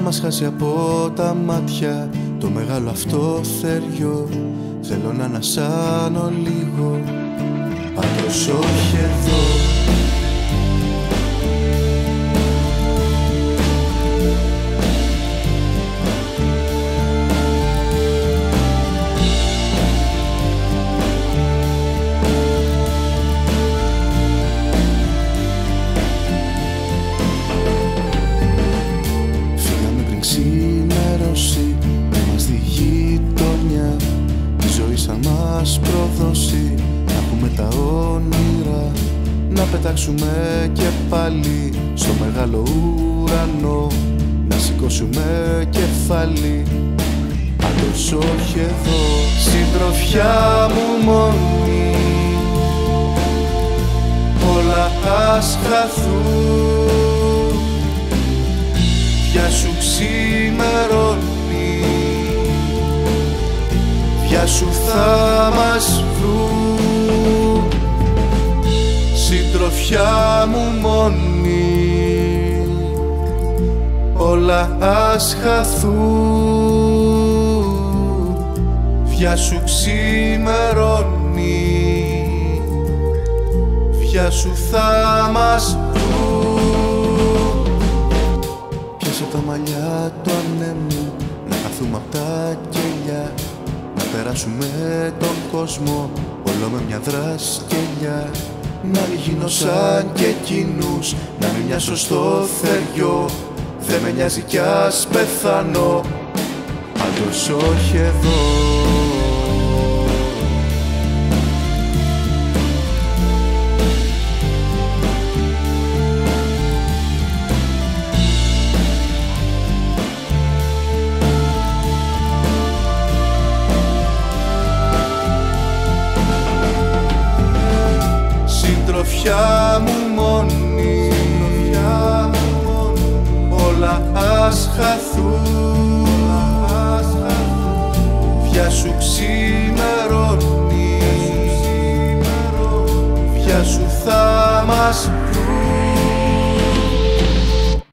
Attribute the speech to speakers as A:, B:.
A: να μας χάσει από τα μάτια το μεγάλο αυτό θέριο. Θέλω να ανασάνω λίγο, πάντως όχι εδώ. Ξημερώσει, να μας δει γειτονιά, η ζωή σαν μας προδώσει. Να έχουμε τα όνειρα, να πετάξουμε και πάλι στο μεγάλο ουρανό, να σηκώσουμε κεφάλι, πάντως όχι εδώ. Συντροφιά μου μόνη, όλα ας χαθούν. Πια σου ξημερώνει, πια σου θα μας βρουν. Συντροφιά μου μόνη, όλα ας χαθούν. Πια σου ξημερώνει, πια σου θα μας βρουν. Πιάσε τα μαλλιά του ανέμου, να χαθούμε απ' τα κελιά, να περάσουμε τον κόσμο όλο με μια δρασκελιά. Να μην γίνω σαν και εκείνους, να μην μοιάσω στο θεριό. Δε με νοιάζει κι ας πεθάνω, πάντως όχι εδώ. Συντροφιά μου μόνη, όλα ας χαθούν. Πια σου ξημερώνει, πια σου θα μας